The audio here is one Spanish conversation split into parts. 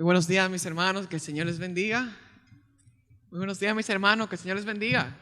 Muy buenos días, mis hermanos, que el Señor les bendiga. Muy buenos días, mis hermanos, que el Señor les bendiga.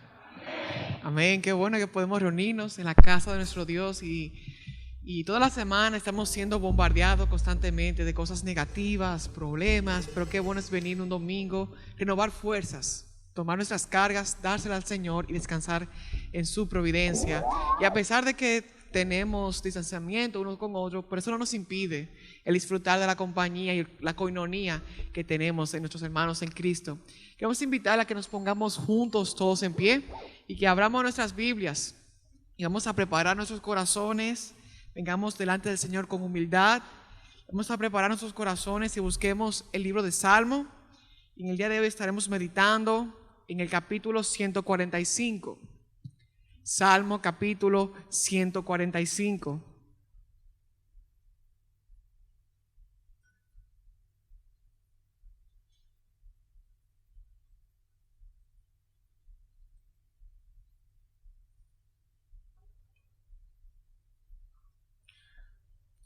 Amén, qué bueno que podemos reunirnos en la casa de nuestro Dios y toda la semana estamos siendo bombardeados constantemente de cosas negativas, problemas, pero qué bueno es venir un domingo, renovar fuerzas, tomar nuestras cargas, dárselas al Señor y descansar en su providencia. Y a pesar de que tenemos distanciamiento uno con otro, pero eso no nos impide el disfrutar de la compañía y la coinonía que tenemos en nuestros hermanos en Cristo. Queremos invitar a que nos pongamos juntos todos en pie y que abramos nuestras Biblias y vamos a preparar nuestros corazones. Vengamos delante del Señor con humildad. Vamos a preparar nuestros corazones y busquemos el libro de Salmo. En el día de hoy estaremos meditando en el capítulo 145. Salmo capítulo 145.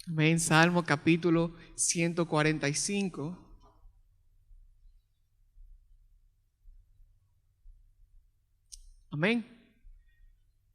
Amén. Salmo capítulo 145. Amén.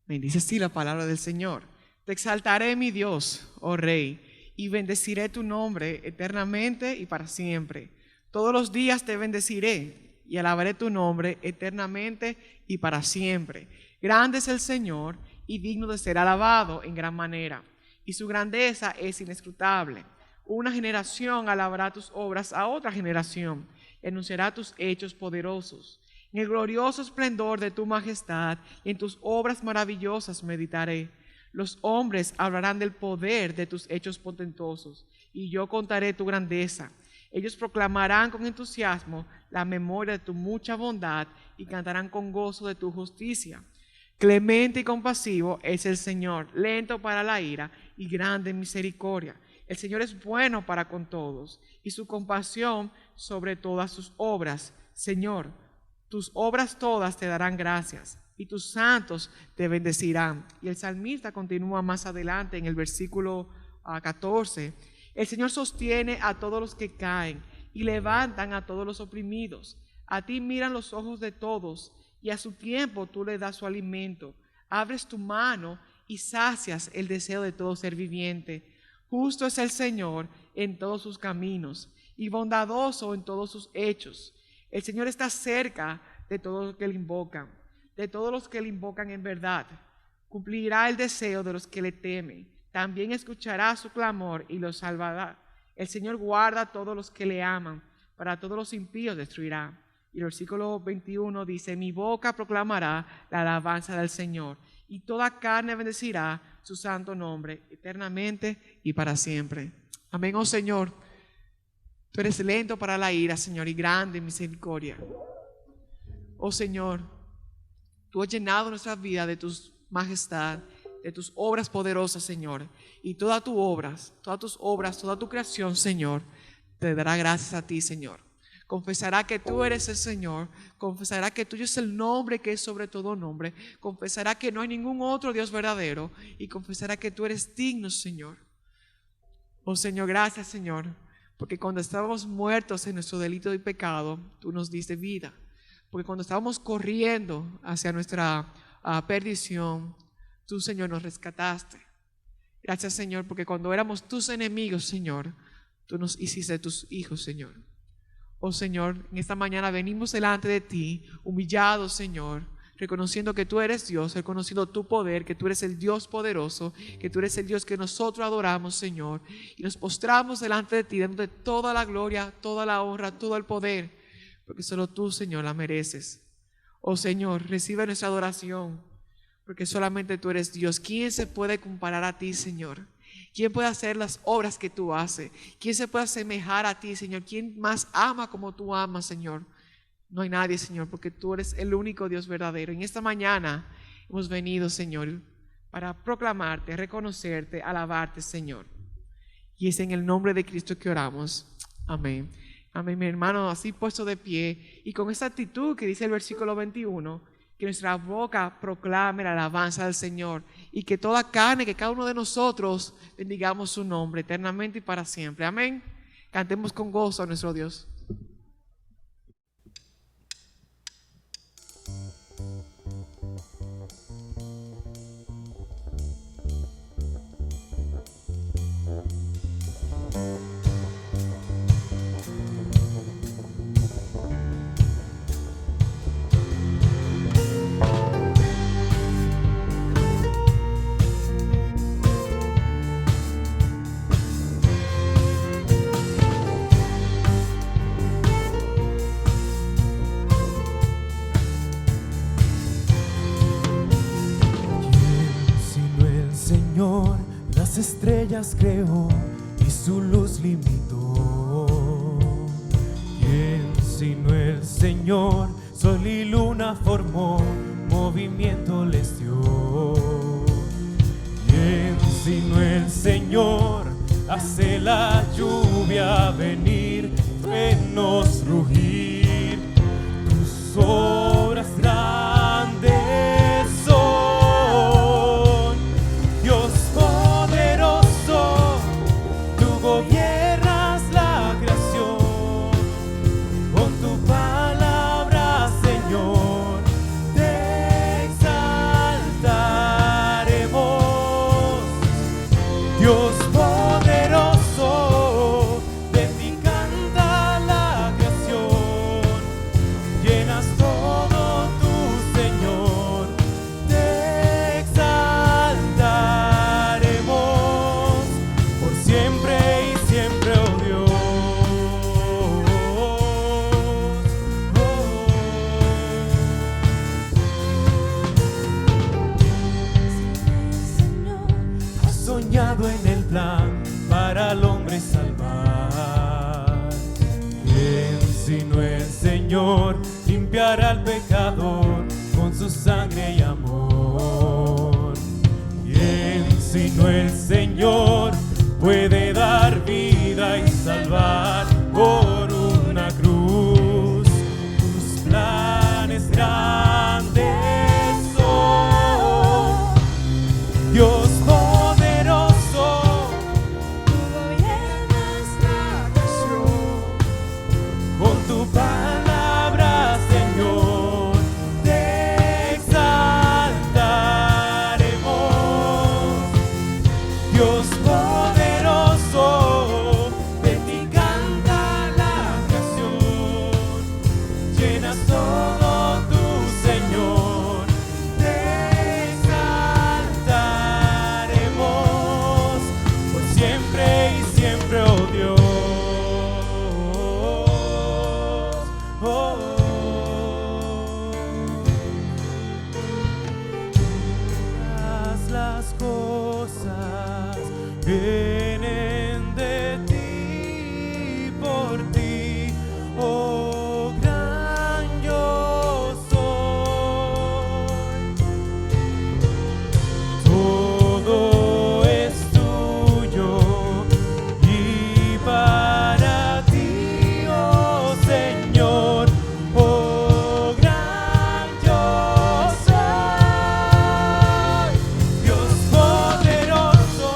Bendice así la palabra del Señor. Te exaltaré, mi Dios, oh Rey, y bendeciré tu nombre eternamente y para siempre. Todos los días te bendeciré y alabaré tu nombre eternamente y para siempre. Grande es el Señor y digno de ser alabado en gran manera, y su grandeza es inescrutable. Una generación alabará tus obras a otra generación, y anunciará tus hechos poderosos. En el glorioso esplendor de tu majestad y en tus obras maravillosas meditaré. Los hombres hablarán del poder de tus hechos potentosos, y yo contaré tu grandeza. Ellos proclamarán con entusiasmo la memoria de tu mucha bondad y cantarán con gozo de tu justicia. Clemente y compasivo es el Señor, lento para la ira y grande en misericordia. El Señor es bueno para con todos, y su compasión sobre todas sus obras. Señor, tus obras todas te darán gracias y tus santos te bendecirán. Y el salmista continúa más adelante en el versículo 14. El Señor sostiene a todos los que caen y levantan a todos los oprimidos. A ti miran los ojos de todos y a su tiempo tú le das su alimento. Abres tu mano y sacias el deseo de todo ser viviente. Justo es el Señor en todos sus caminos y bondadoso en todos sus hechos. El Señor está cerca de todos los que le invocan, de todos los que le invocan en verdad. Cumplirá el deseo de los que le temen. También escuchará su clamor y los salvará. El Señor guarda a todos los que le aman, para todos los impíos destruirá. Y el versículo 21 dice: mi boca proclamará la alabanza del Señor, y toda carne bendecirá su santo nombre, eternamente y para siempre. Amén. Oh Señor, tú eres lento para la ira, Señor, y grande en misericordia. Oh Señor, tú has llenado nuestra vida de tu majestad, de tus obras poderosas, Señor. Y todas tus obras, toda tu creación, Señor, te dará gracias a ti, Señor. Confesará que tú eres el Señor, confesará que tuyo es el nombre que es sobre todo nombre, confesará que no hay ningún otro Dios verdadero y confesará que tú eres digno, Señor. Oh Señor, gracias, Señor, porque cuando estábamos muertos en nuestro delito y pecado, tú nos diste vida. Porque cuando estábamos corriendo hacia nuestra perdición, tú, Señor, nos rescataste. Gracias, Señor, porque cuando éramos tus enemigos, Señor, tú nos hiciste tus hijos, Señor. Oh Señor, en esta mañana venimos delante de ti, humillados, Señor, reconociendo que tú eres Dios, reconociendo tu poder, que tú eres el Dios poderoso, que tú eres el Dios que nosotros adoramos, Señor, y nos postramos delante de ti, dándote toda la gloria, toda la honra, todo el poder, porque solo tú, Señor, la mereces. Oh Señor, recibe nuestra adoración, porque solamente tú eres Dios. ¿Quién se puede comparar a ti, Señor? ¿Quién puede hacer las obras que tú haces? ¿Quién se puede asemejar a ti, Señor? ¿Quién más ama como tú amas, Señor? No hay nadie, Señor, porque tú eres el único Dios verdadero. En esta mañana hemos venido, Señor, para proclamarte, reconocerte, alabarte, Señor. Y es en el nombre de Cristo que oramos. Amén. Amén, mi hermano, así puesto de pie y con esa actitud que dice el versículo 21, que nuestra boca proclame la alabanza del Señor y que toda carne, que cada uno de nosotros bendigamos su nombre eternamente y para siempre. Amén. Cantemos con gozo a nuestro Dios. Las estrellas creó y su luz limitó. ¿Quién sino el Señor? Sol y luna formó, movimiento les dio. ¿Quién sino el Señor? Hace la lluvia venir, truenos rugir. Tus obras grandes son, Dios poderoso, tú gobiernas la creación. Con tu palabra, Señor, te exaltaremos. Dios poderoso, de ti canta la creación. Llenas todo tú, Señor, te exaltaremos por siempre y siempre, oh Dios. Has soñado en el plan para al hombre salvar. ¿Quién sino el Señor limpiará al pecador con su sangre y amor? ¿Quién sino el Señor puede dar vida y salvar por una cruz? Tus planes grandes son, Dios poderoso, tú gobiernas la creación. Con tu palabra, Señor, te exaltaremos. Dios poderoso, de ti canta la creación. Llenas todo tú, Señor, te exaltaremos por siempre y siempre, oh Dios. Todas las cosas vienen de ti, por ti, oh gran yo soy. Todo es tuyo y para ti, oh Señor, oh gran yo soy. Dios poderoso,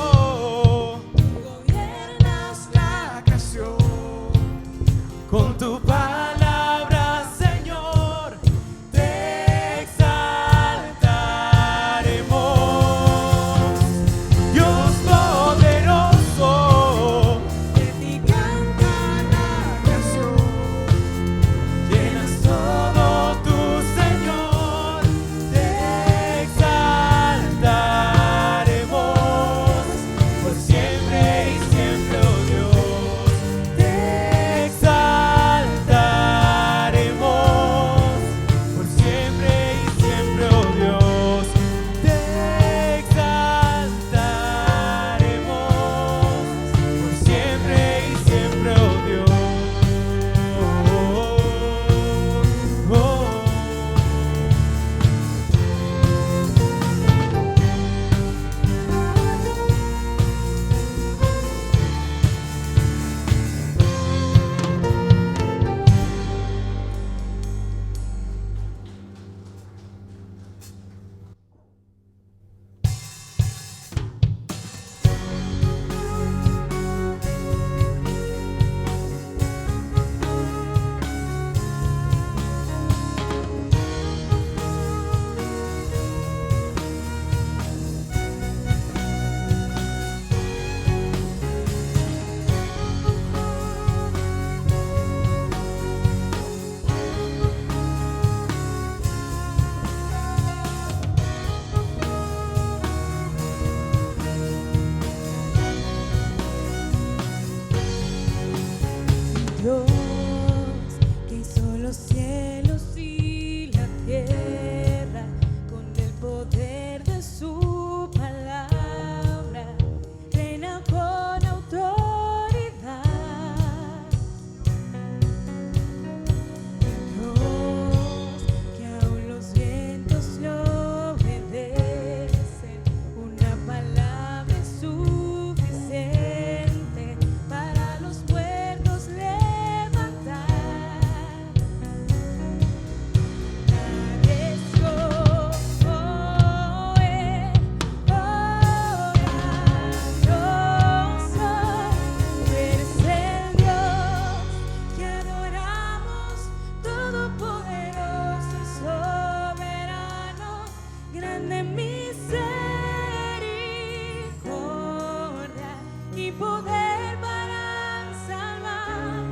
y poder para salvar.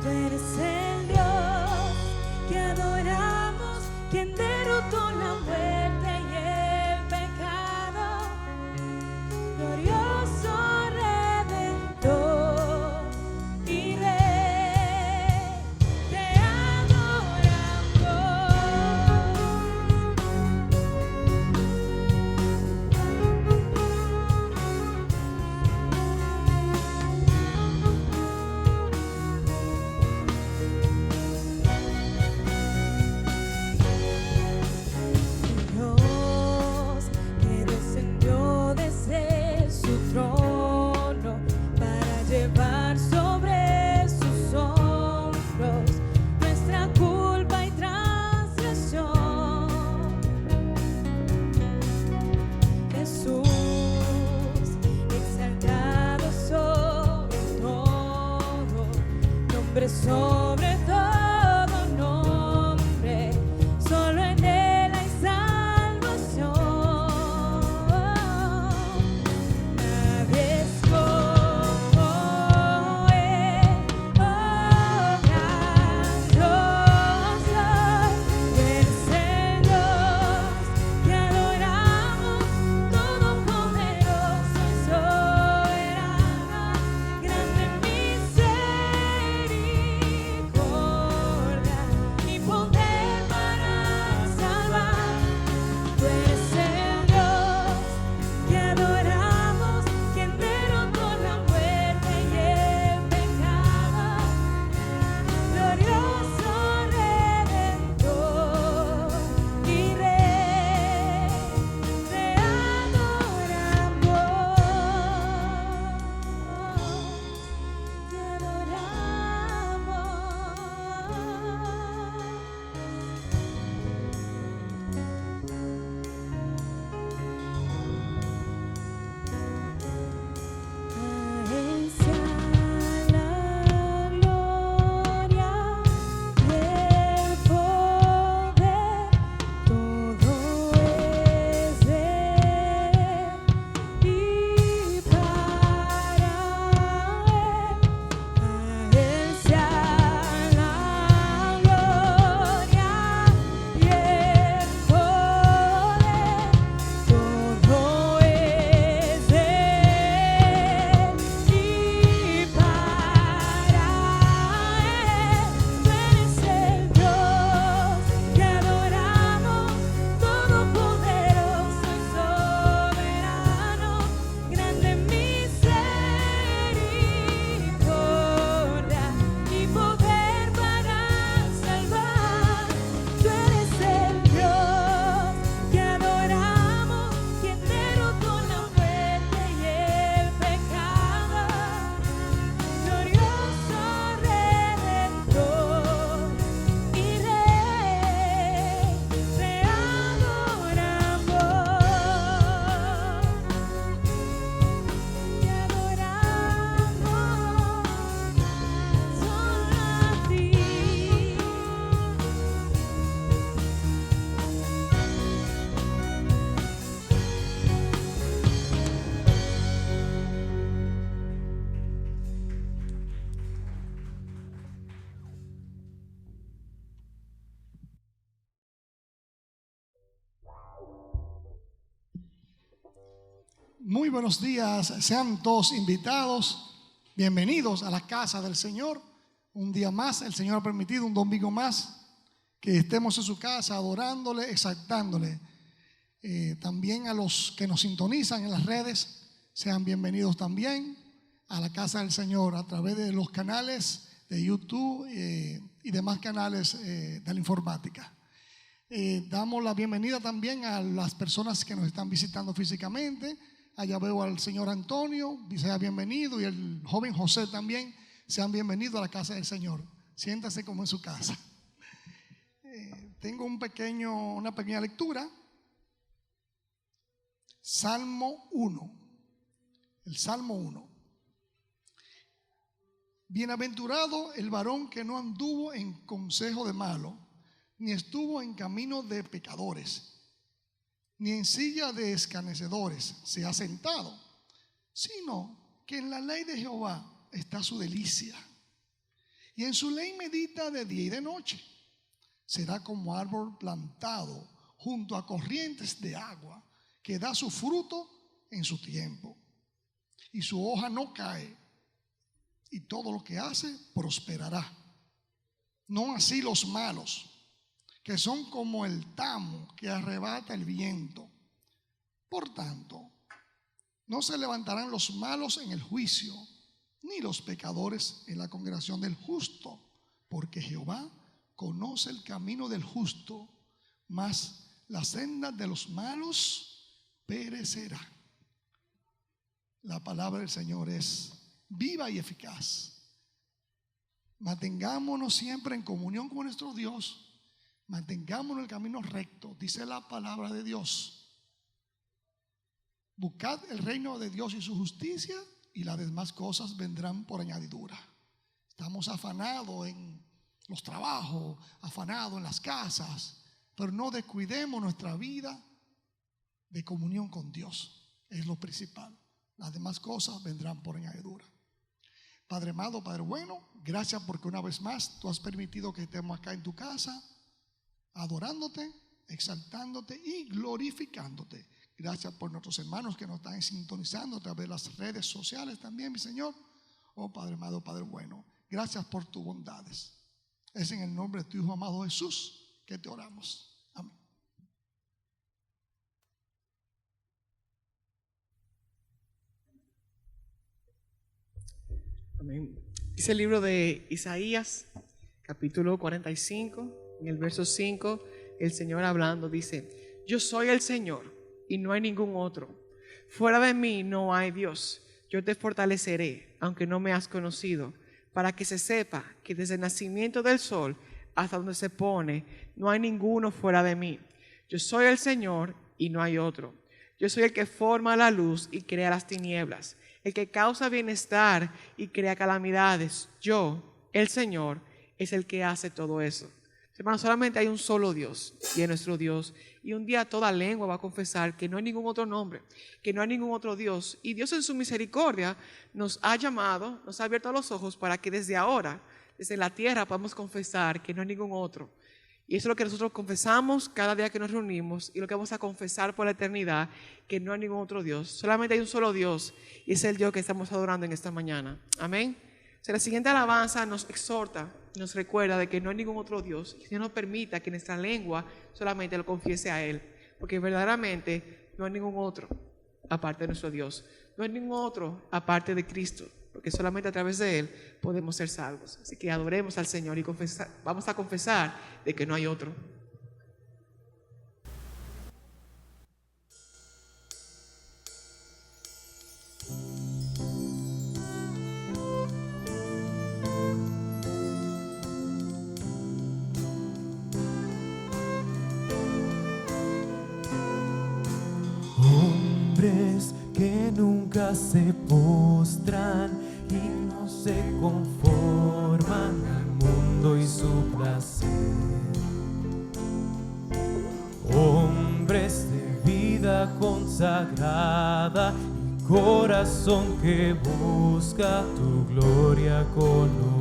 Tú eres el Dios que adoramos, quien derrotó la muerte y el pecado. Glorioso Redentor y Rey, te Dios que descendió desde su trono para llevar sobre sus hombros nuestra culpa y transgresión. Jesús, exaltado sobre todo, nombre sobre todo nombre, solo en Él hay salvación. Nadie es como Él, oh gran Dios, tú eres el Dios que adoramos, todopoderoso y soberano, grande en misericordia y poder para salvar. Tú eres el Dios que adoramos, quien derrotó la muerte y el pecado. Glorioso Redentor y Rey, te adoramos, te adoramos. A Él sea la gloria y el poder, todo es de Él y para Él. A Él sea la gloria y el poder, todo es de Él y para Él. Tú eres el Dios que adoramos, todopoderoso y soberano, grande en misericordia y poder para salvar. Tú eres el Dios que adoramos, quien derrotó la muerte y el pecado. Glorioso Redentor y Rey, te adoramos, solo a ti. Muy buenos días, sean todos invitados, bienvenidos a la casa del Señor. Un día más, el Señor ha permitido un domingo más que estemos en su casa adorándole, exaltándole. También a los que nos sintonizan en las redes, sean bienvenidos también a la casa del Señor a través de los canales de YouTube y demás canales de la informática. Damos la bienvenida también a las personas que nos están visitando físicamente. Allá veo al señor Antonio, sea bienvenido, y el joven José también, sean bienvenidos a la casa del Señor. Siéntase como en su casa. Tengo una pequeña lectura. Salmo 1. El Salmo 1. Bienaventurado el varón que no anduvo en consejo de malo, ni estuvo en camino de pecadores, ni en silla de escarnecedores se ha sentado, sino que en la ley de Jehová está su delicia, y en su ley medita de día y de noche. Será como árbol plantado junto a corrientes de agua, que da su fruto en su tiempo, y su hoja no cae, y todo lo que hace prosperará. No así los malos, que son como el tamo que arrebata el viento. Por tanto, no se levantarán los malos en el juicio, ni los pecadores en la congregación del justo, porque Jehová conoce el camino del justo, mas la senda de los malos perecerá. La palabra del Señor es viva y eficaz. Mantengámonos siempre en comunión con nuestro Dios. Mantengámonos en el camino recto. Dice la palabra de Dios: buscad el reino de Dios y su justicia, y las demás cosas vendrán por añadidura. Estamos afanados en los trabajos, afanados en las casas, pero no descuidemos nuestra vida de comunión con Dios. Es lo principal. Las demás cosas vendrán por añadidura. Padre amado, Padre bueno, gracias porque una vez más tú has permitido que estemos acá en tu casa, adorándote, exaltándote y glorificándote. Gracias por nuestros hermanos que nos están sintonizando a través de las redes sociales también, mi Señor. Oh Padre amado, Padre bueno, gracias por tus bondades. Es en el nombre de tu Hijo amado Jesús que te oramos. Amén. Amén. Dice el libro de Isaías, capítulo 45, en el verso 5, el Señor hablando dice: yo soy el Señor y no hay ningún otro. Fuera de mí no hay Dios. Yo te fortaleceré, aunque no me has conocido, para que se sepa que desde el nacimiento del sol hasta donde se pone, no hay ninguno fuera de mí. Yo soy el Señor y no hay otro. Yo soy el que forma la luz y crea las tinieblas, el que causa bienestar y crea calamidades. Yo, el Señor, es el que hace todo eso. Hermanos, solamente hay un solo Dios, y es nuestro Dios. Y un día toda lengua va a confesar que no hay ningún otro nombre, que no hay ningún otro Dios. Y Dios en su misericordia nos ha llamado, nos ha abierto los ojos para que desde ahora, desde la tierra, podamos confesar que no hay ningún otro. Y eso es lo que nosotros confesamos cada día que nos reunimos, y lo que vamos a confesar por la eternidad, que no hay ningún otro Dios. Solamente hay un solo Dios, y es el Dios que estamos adorando en esta mañana. Amén. O sea, la siguiente alabanza nos exhorta, nos recuerda de que no hay ningún otro Dios, y que nos permita que nuestra lengua solamente lo confiese a Él, porque verdaderamente no hay ningún otro aparte de nuestro Dios, no hay ningún otro aparte de Cristo, porque solamente a través de Él podemos ser salvos. Así que adoremos al Señor y vamos a confesar de que no hay otro. Hombres que nunca se postran y no se conforman al mundo y su placer. Hombres de vida consagrada y corazón que busca tu gloria conocer.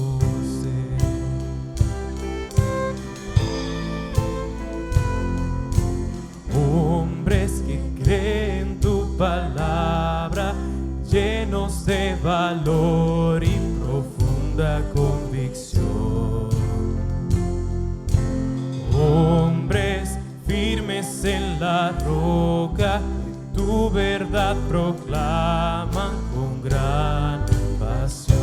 Hombres que creen tu palabra, llenos de valor y profunda convicción. Hombres firmes en la roca, tu verdad proclaman con gran pasión.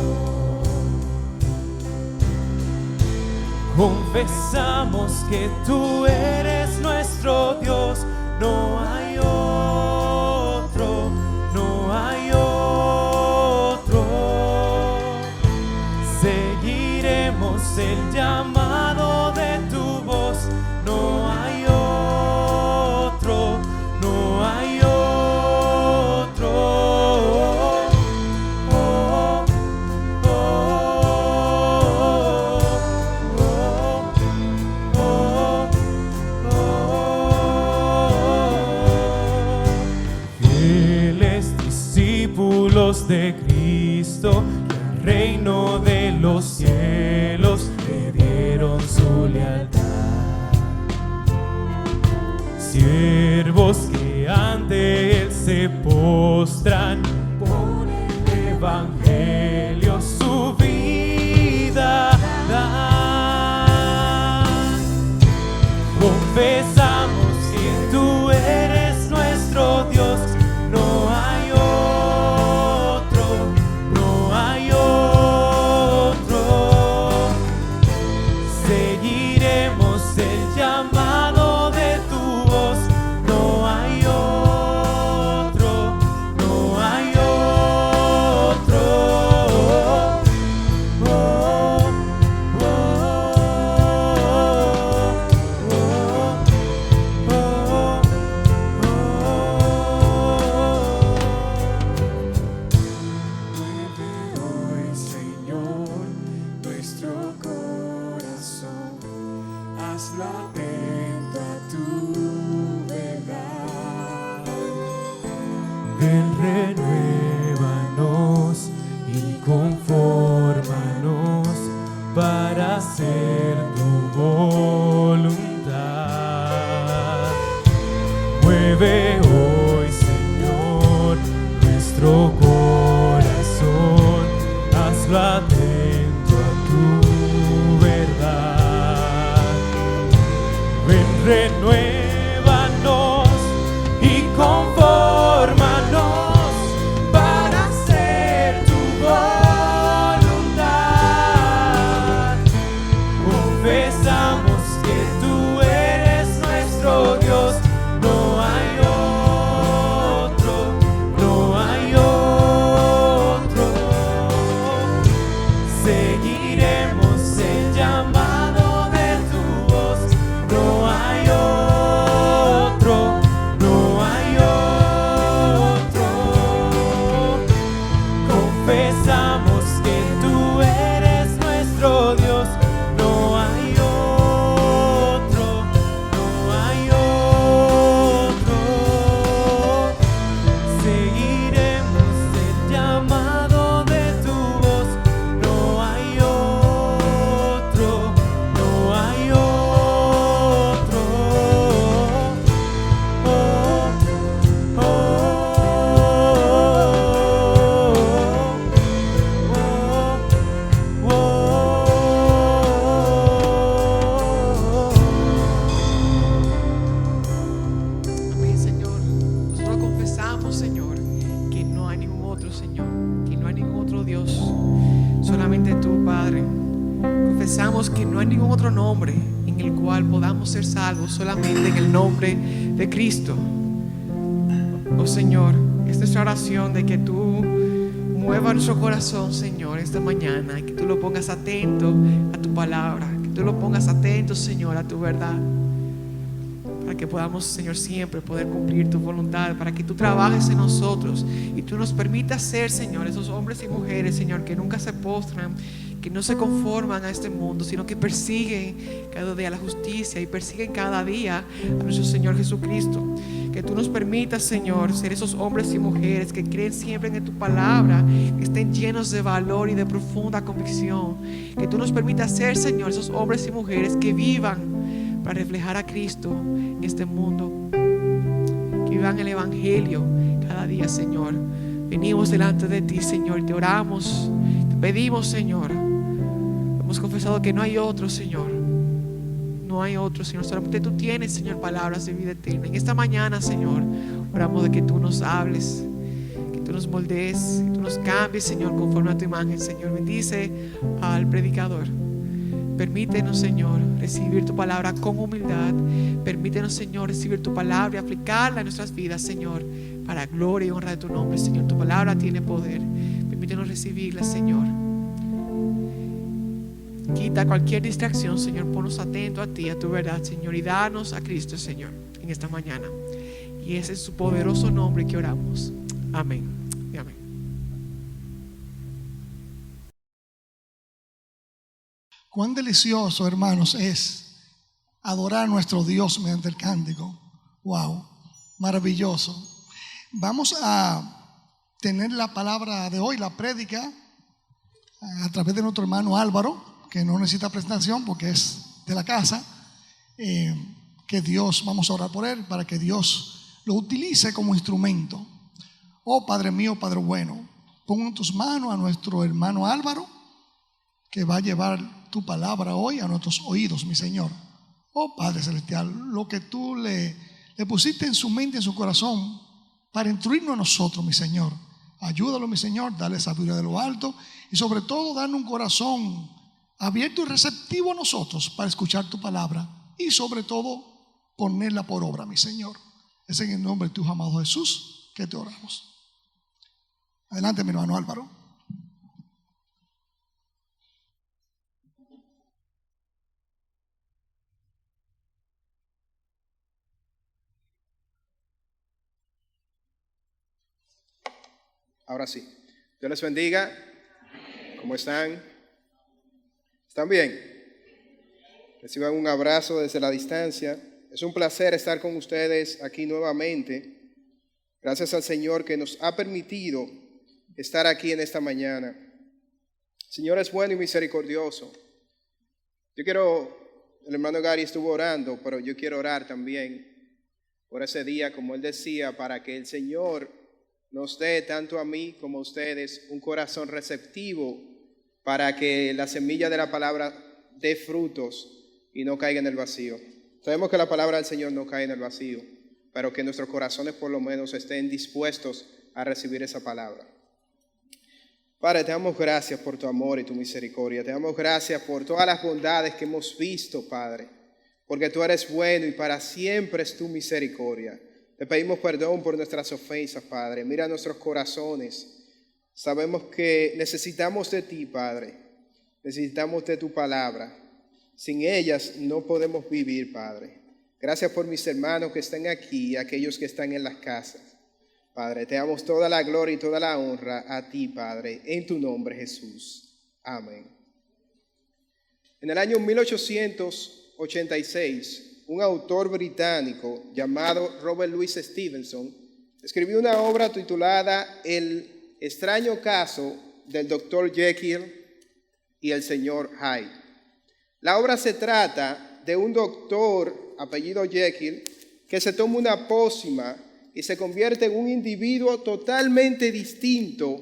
Confesamos que tú eres nuestro Dios, no hay otro, no hay otro. Seguiremos el llamado de tu voz, no hay otro, no hay otro. Oh, oh, oh, oh, oh, oh. siervos de Cristo, que al reino de los cielos le dieron su lealtad. Siervos que ante Él se postran, por el Evangelio su vida dan. Confesamos que tú eres nuestro Dios, no hay otro, no hay otro. Seguiremos el llamado de tu voz, no hay otro, no hay otro. Oh, oh, oh, Mueve hoy, Señor, nuestro corazón, hazlo atento a tu verdad. Ven, renuévanos y confórmanos para hacer tu voluntad. Mueve hoy, Señor, nuestro corazón, hazlo atento a tu verdad. Ven, renuévanos y confórmanos para hacer tu voluntad. Confesamos que tú eres nuestro Dios, no hay otro, no hay otro. Seguiremos el llamado de tu voz, no hay otro, no hay otro. Confesamos que tú eres nuestro Dios, no hay otro, no hay otro. Seguiremos el llamado de tu voz, no hay otro, no hay otro. Oh, oh, oh, Amén, Señor. Nosotros confesamos, Señor, que no hay ningún otro, Señor, que no hay ningún otro Dios, solamente tú, Padre. Confesamos que no hay ningún otro nombre en el cual podamos ser salvos, solamente en el nombre de Cristo. Oh Señor, esta es nuestra oración de que tú muevas nuestro corazón, Señor, esta mañana, que tú lo pongas atento a tu palabra, que tú lo pongas atento, Señor, a tu verdad, para que podamos, Señor, siempre poder cumplir tu voluntad, para que tú trabajes en nosotros y tú nos permitas ser, Señor, esos hombres y mujeres, Señor, que nunca se postran, que no se conforman a este mundo, sino que persiguen cada día la justicia y persiguen cada día a nuestro Señor Jesucristo. Que tú nos permitas, Señor, ser esos hombres y mujeres que creen siempre en tu palabra, que estén llenos de valor y de profunda convicción. Que tú nos permitas ser, Señor, esos hombres y mujeres que vivan para reflejar a Cristo en este mundo, que vivan el Evangelio cada día, Señor. Venimos delante de ti, Señor, te oramos, te pedimos, Señor. Hemos confesado que no hay otro, Señor. No hay otro, Señor. Solamente tú tienes, Señor, palabras de vida eterna. En esta mañana, Señor, oramos de que tú nos hables, que tú nos moldees, que tú nos cambies, Señor, conforme a tu imagen, Señor. Bendice al predicador. Permítenos, Señor, recibir tu palabra con humildad. Permítenos, Señor, recibir tu palabra y aplicarla en nuestras vidas, Señor, para gloria y honra de tu nombre, Señor. Tu palabra tiene poder. Permítenos recibirla, Señor. Quita cualquier distracción, Señor. Ponnos atentos a ti, a tu verdad, Señor. Y danos a Cristo, Señor, en esta mañana. Y ese es su poderoso nombre que oramos. Amén y amén. Cuán delicioso, hermanos, es adorar a nuestro Dios mediante el cántico. Wow, maravilloso. Vamos a tener la palabra de hoy, la prédica, a través de nuestro hermano Álvaro, que no necesita presentación porque es de la casa. Que Dios, vamos a orar por él para que Dios lo utilice como instrumento. Oh Padre mío, Padre bueno, pon en tus manos a nuestro hermano Álvaro, que va a llevar tu palabra hoy a nuestros oídos, mi Señor. Oh Padre celestial, lo que tú le pusiste en su mente, en su corazón, para instruirnos a nosotros, mi Señor. Ayúdalo, mi Señor, dale sabiduría de lo alto y sobre todo darnos un corazón abierto y receptivo a nosotros para escuchar tu palabra y sobre todo ponerla por obra, mi Señor. Es en el nombre de tu amado Jesús que te oramos. Adelante, mi hermano Álvaro. Ahora sí. Dios les bendiga. ¿Cómo están? ¿Están bien? Reciban un abrazo desde la distancia. Es un placer estar con ustedes aquí nuevamente. Gracias al Señor que nos ha permitido estar aquí en esta mañana. El Señor es bueno y misericordioso. El hermano Gary estuvo orando, pero yo quiero orar también por ese día, como él decía, para que el Señor nos dé tanto a mí como a ustedes un corazón receptivo para que la semilla de la palabra dé frutos y no caiga en el vacío. Sabemos que la palabra del Señor no cae en el vacío, pero que nuestros corazones por lo menos estén dispuestos a recibir esa palabra. Padre, te damos gracias por tu amor y tu misericordia. Te damos gracias por todas las bondades que hemos visto, Padre, porque tú eres bueno y para siempre es tu misericordia. Te pedimos perdón por nuestras ofensas, Padre. Mira nuestros corazones. Sabemos que necesitamos de ti, Padre. Necesitamos de tu palabra. Sin ellas no podemos vivir, Padre. Gracias por mis hermanos que están aquí y aquellos que están en las casas. Padre, te damos toda la gloria y toda la honra a ti, Padre, en tu nombre, Jesús. Amén. En el año 1886, un autor británico llamado Robert Louis Stevenson escribió una obra titulada El extraño caso del Dr. Jekyll y el señor Hyde. La obra se trata de un doctor apellido Jekyll que se toma una pócima y se convierte en un individuo totalmente distinto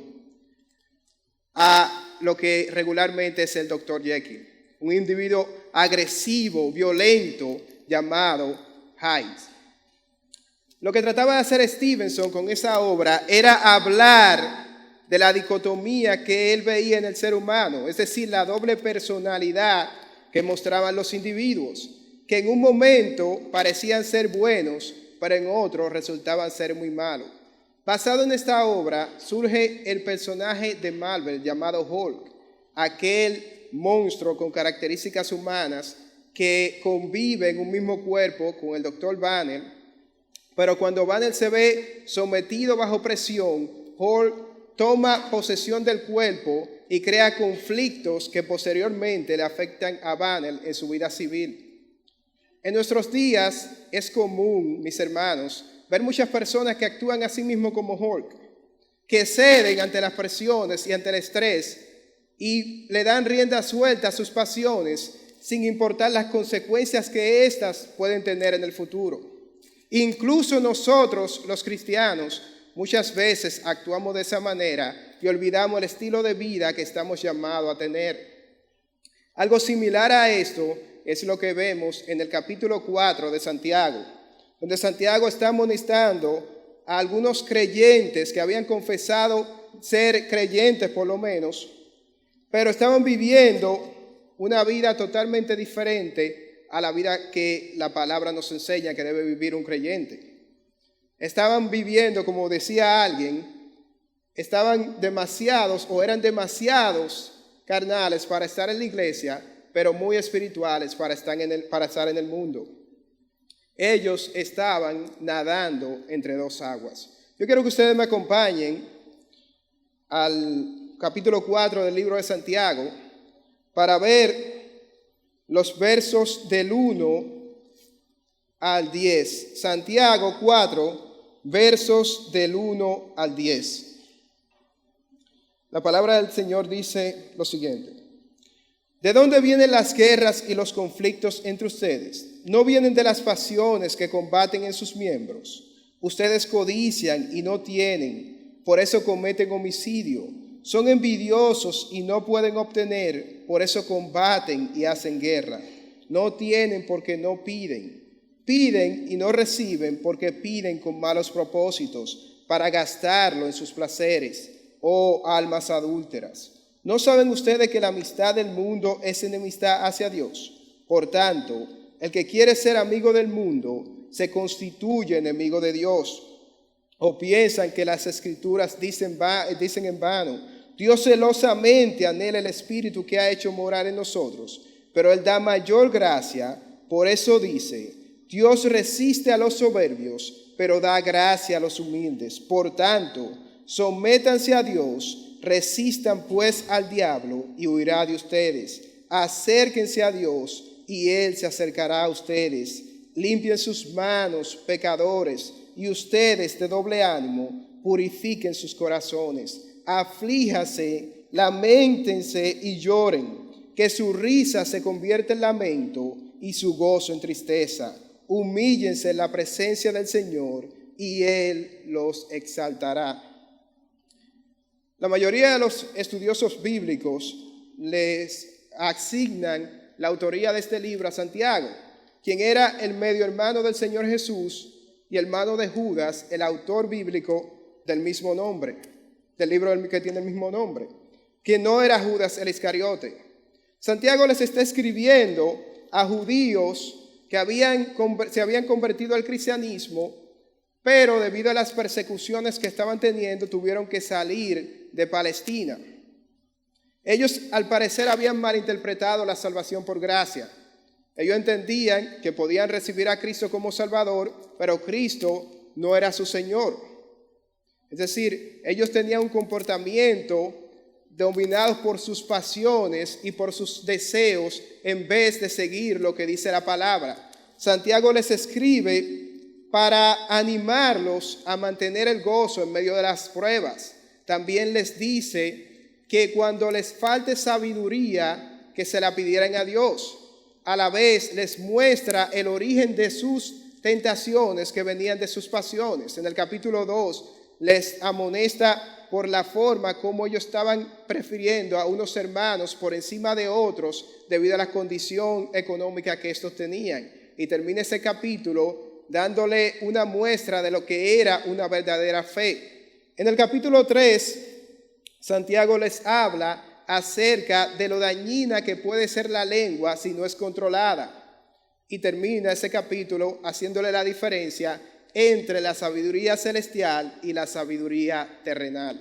a lo que regularmente es el Dr. Jekyll. Un individuo agresivo, violento, llamado Hyde. Lo que trataba de hacer Stevenson con esa obra era hablar de la dicotomía que él veía en el ser humano, es decir, la doble personalidad que mostraban los individuos, que en un momento parecían ser buenos, pero en otro resultaban ser muy malos. Basado en esta obra surge el personaje de Marvel llamado Hulk, aquel monstruo con características humanas que convive en un mismo cuerpo con el Dr. Banner, pero cuando Banner se ve sometido bajo presión, Hulk toma posesión del cuerpo y crea conflictos que posteriormente le afectan a Banner en su vida civil. En nuestros días es común, mis hermanos, ver muchas personas que actúan a sí mismos como Hulk, que ceden ante las presiones y ante el estrés y le dan rienda suelta a sus pasiones sin importar las consecuencias que éstas pueden tener en el futuro. Incluso nosotros, los cristianos, muchas veces actuamos de esa manera y olvidamos el estilo de vida que estamos llamados a tener. Algo similar a esto es lo que vemos en el capítulo 4 de Santiago, donde Santiago está amonestando a algunos creyentes que habían confesado ser creyentes por lo menos, pero estaban viviendo una vida totalmente diferente a la vida que la palabra nos enseña que debe vivir un creyente. Estaban viviendo, como decía alguien, estaban demasiados o eran demasiados carnales para estar en la iglesia, pero muy espirituales para estar en el mundo. Ellos estaban nadando entre dos aguas. Yo quiero que ustedes me acompañen al capítulo 4 del libro de Santiago para ver los versos del 1 al 10. Santiago 4, versos del 1 al 10. La palabra del Señor dice lo siguiente: ¿de dónde vienen las guerras y los conflictos entre ustedes? ¿No vienen de las pasiones que combaten en sus miembros? Ustedes codician y no tienen, por eso cometen homicidio. Son envidiosos y no pueden obtener, por eso combaten y hacen guerra. No tienen porque no piden. Piden y no reciben porque piden con malos propósitos para gastarlo en sus placeres. Oh almas adúlteras, ¿no saben ustedes que la amistad del mundo es enemistad hacia Dios? Por tanto, el que quiere ser amigo del mundo se constituye enemigo de Dios. ¿O piensan que las Escrituras dicen en vano? Dios celosamente anhela el Espíritu que ha hecho morar en nosotros, pero Él da mayor gracia. Por eso dice: Dios resiste a los soberbios, pero da gracia a los humildes. Por tanto, sométanse a Dios, resistan pues al diablo y huirá de ustedes. Acérquense a Dios y Él se acercará a ustedes. Limpien sus manos, pecadores, y ustedes de doble ánimo, purifiquen sus corazones. Aflíjase, lamentense y lloren, que su risa se convierta en lamento y su gozo en tristeza. Humíllense en la presencia del Señor y Él los exaltará. La mayoría de los estudiosos bíblicos les asignan la autoría de este libro a Santiago, quien era el medio hermano del Señor Jesús y hermano de Judas, el autor bíblico del mismo nombre, del libro que tiene el mismo nombre, que no era Judas el Iscariote. Santiago les está escribiendo a judíos que se habían convertido al cristianismo, pero debido a las persecuciones que estaban teniendo, tuvieron que salir de Palestina. Ellos, al parecer, habían malinterpretado la salvación por gracia. Ellos entendían que podían recibir a Cristo como Salvador, pero Cristo no era su Señor. Es decir, ellos tenían un comportamiento dominados por sus pasiones y por sus deseos en vez de seguir lo que dice la palabra. Santiago les escribe para animarlos a mantener el gozo en medio de las pruebas. También les dice que cuando les falte sabiduría, que se la pidieran a Dios. A la vez les muestra el origen de sus tentaciones que venían de sus pasiones. En el capítulo 2 les amonesta por la forma como ellos estaban prefiriendo a unos hermanos por encima de otros debido a la condición económica que estos tenían. Y termina ese capítulo dándole una muestra de lo que era una verdadera fe. En el capítulo 3, Santiago les habla acerca de lo dañina que puede ser la lengua si no es controlada. Y termina ese capítulo haciéndole la diferencia entre la sabiduría celestial y la sabiduría terrenal.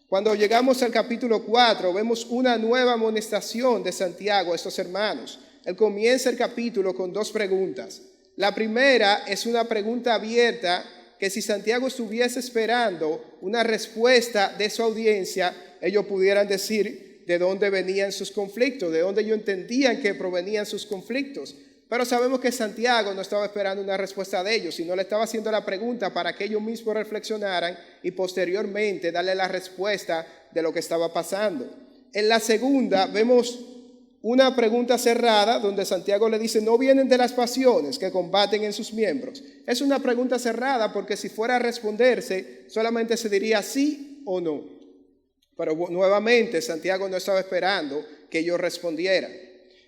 Cuando llegamos al capítulo 4, vemos una nueva amonestación de Santiago a estos hermanos. Él comienza el capítulo con dos preguntas. La primera es una pregunta abierta que si Santiago estuviese esperando una respuesta de su audiencia, ellos pudieran decir de dónde venían sus conflictos, de dónde ellos entendían que provenían sus conflictos. Pero sabemos que Santiago no estaba esperando una respuesta de ellos, sino le estaba haciendo la pregunta para que ellos mismos reflexionaran y posteriormente darle la respuesta de lo que estaba pasando. En la segunda vemos una pregunta cerrada donde Santiago le dice: no vienen de las pasiones que combaten en sus miembros. Es una pregunta cerrada porque si fuera a responderse solamente se diría sí o no. Pero nuevamente Santiago no estaba esperando que ellos respondieran.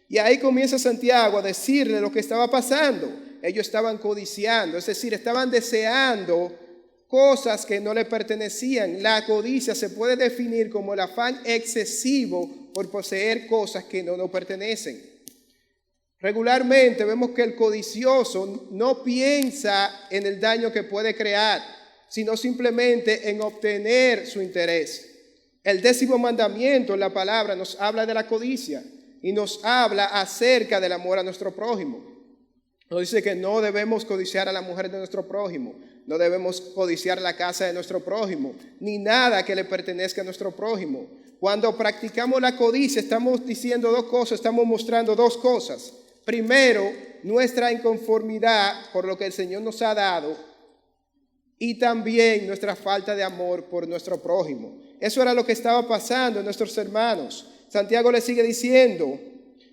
Y ahí comienza Santiago a decirle lo que estaba pasando. Ellos estaban codiciando, es decir, estaban deseando cosas que no le pertenecían. La codicia se puede definir como el afán excesivo por poseer cosas que no nos pertenecen. Regularmente vemos que el codicioso no piensa en el daño que puede crear, sino simplemente en obtener su interés. El 10º mandamiento en la palabra nos habla de la codicia y nos habla acerca del amor a nuestro prójimo. Nos dice que no debemos codiciar a la mujer de nuestro prójimo, no debemos codiciar la casa de nuestro prójimo, ni nada que le pertenezca a nuestro prójimo. Cuando practicamos la codicia estamos diciendo dos cosas, estamos mostrando dos cosas. Primero, nuestra inconformidad por lo que el Señor nos ha dado y también nuestra falta de amor por nuestro prójimo. Eso era lo que estaba pasando en nuestros hermanos. Santiago le sigue diciendo,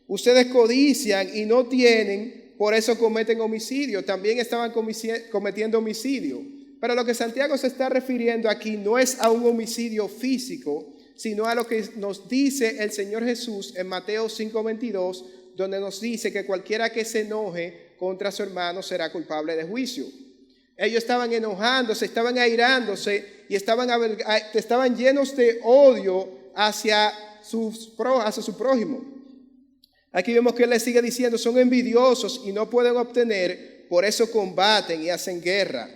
ustedes codician y no tienen, por eso cometen homicidio. También estaban cometiendo homicidio. Pero lo que Santiago se está refiriendo aquí no es a un homicidio físico, sino a lo que nos dice el Señor Jesús en Mateo 5:22, donde nos dice que cualquiera que se enoje contra su hermano será culpable de juicio. Ellos estaban enojándose, estaban airándose y estaban llenos de odio hacia su prójimo. Aquí vemos que él le sigue diciendo, son envidiosos y no pueden obtener, por eso combaten y hacen guerra.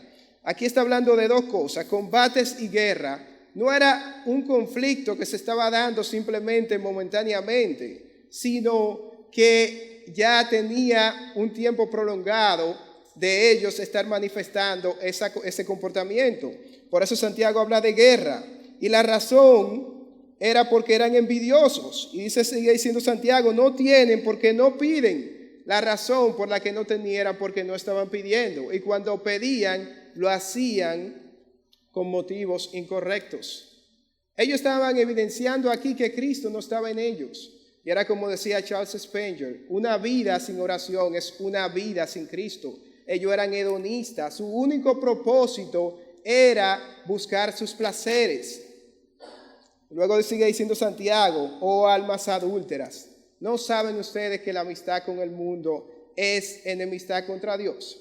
Aquí está hablando de dos cosas, combates y guerra. No era un conflicto que se estaba dando simplemente momentáneamente, sino que ya tenía un tiempo prolongado de ellos estar manifestando ese comportamiento. Por eso Santiago habla de guerra. Y la razón era porque eran envidiosos. Y sigue diciendo Santiago, no tienen porque no piden. La razón por la que no tenían era porque no estaban pidiendo. Y cuando pedían, lo hacían con motivos incorrectos. Ellos estaban evidenciando aquí que Cristo no estaba en ellos. Y era como decía Charles Spurgeon, una vida sin oración es una vida sin Cristo. Ellos eran hedonistas, su único propósito era buscar sus placeres. Luego sigue diciendo Santiago, oh almas adúlteras, ¿no saben ustedes que la amistad con el mundo es enemistad contra Dios?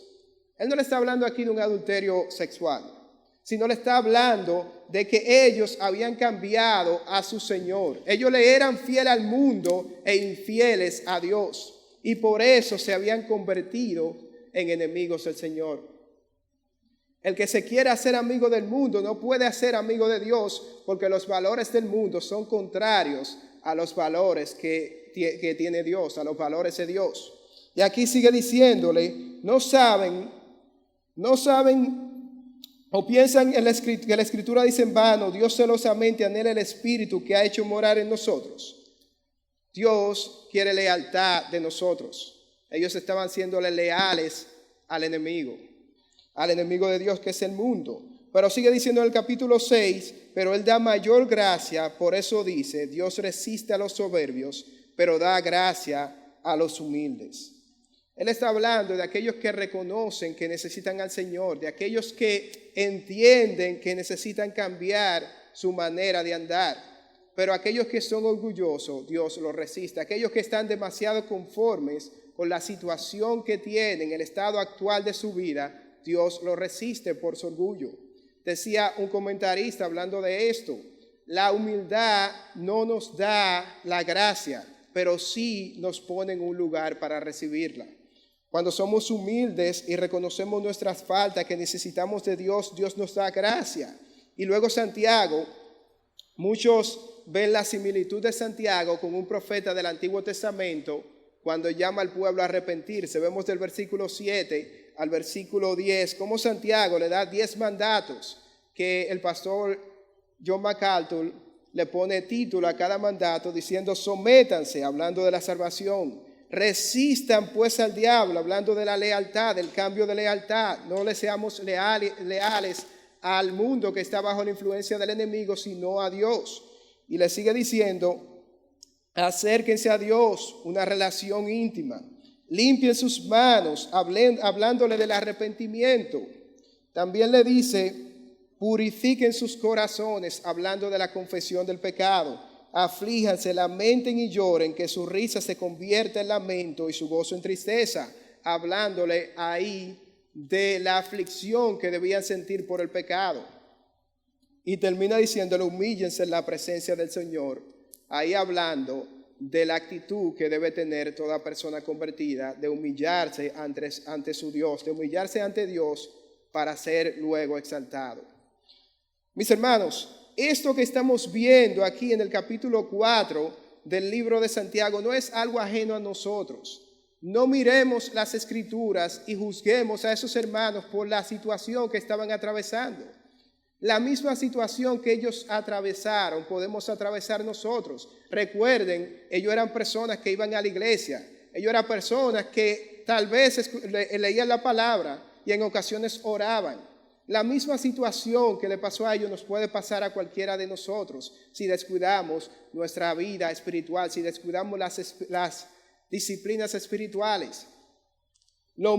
Él no le está hablando aquí de un adulterio sexual, sino le está hablando de que ellos habían cambiado a su Señor. Ellos le eran fieles al mundo e infieles a Dios, y por eso se habían convertido en enemigos del Señor. El que se quiera hacer amigo del mundo no puede ser amigo de Dios, porque los valores del mundo son contrarios a los valores que tiene Dios, a los valores de Dios. Y aquí sigue diciéndole, no saben o piensan que la Escritura dice en vano, Dios celosamente anhela el Espíritu que ha hecho morar en nosotros. Dios quiere lealtad de nosotros. Ellos estaban siéndole leales al enemigo de Dios, que es el mundo. Pero sigue diciendo en el capítulo 6, pero Él da mayor gracia, por eso dice, Dios resiste a los soberbios, pero da gracia a los humildes. Él está hablando de aquellos que reconocen que necesitan al Señor, de aquellos que entienden que necesitan cambiar su manera de andar. Pero aquellos que son orgullosos, Dios los resiste. Aquellos que están demasiado conformes con la situación que tienen, el estado actual de su vida, Dios los resiste por su orgullo. Decía un comentarista hablando de esto, la humildad no nos da la gracia, pero sí nos pone en un lugar para recibirla. Cuando somos humildes y reconocemos nuestras faltas, que necesitamos de Dios, Dios nos da gracia. Y luego Santiago, muchos ven la similitud de Santiago con un profeta del Antiguo Testamento cuando llama al pueblo a arrepentirse. Vemos del versículo 7 al versículo 10 cómo Santiago le da 10 mandatos que el pastor John MacArthur le pone título a cada mandato diciendo sométanse, hablando de la salvación. Resistan pues al diablo, hablando de la lealtad, del cambio de lealtad. No le seamos leales al mundo que está bajo la influencia del enemigo, sino a Dios. Y le sigue diciendo, acérquense a Dios, una relación íntima. Limpien sus manos, hablándole del arrepentimiento. También le dice, purifiquen sus corazones, hablando de la confesión del pecado. Aflíjanse, lamenten y lloren, que su risa se convierta en lamento y su gozo en tristeza, hablándole ahí de la aflicción que debían sentir por el pecado. Y termina diciéndole, humíllense en la presencia del Señor, ahí hablando de la actitud que debe tener toda persona convertida, de humillarse ante su Dios, de humillarse ante Dios para ser luego exaltado. Mis hermanos, esto que estamos viendo aquí en el capítulo 4 del libro de Santiago no es algo ajeno a nosotros. No miremos las Escrituras y juzguemos a esos hermanos por la situación que estaban atravesando. La misma situación que ellos atravesaron podemos atravesar nosotros. Recuerden, ellos eran personas que iban a la iglesia. Ellos eran personas que tal vez leían la palabra y en ocasiones oraban. La misma situación que le pasó a ellos nos puede pasar a cualquiera de nosotros si descuidamos nuestra vida espiritual, si descuidamos las disciplinas espirituales. La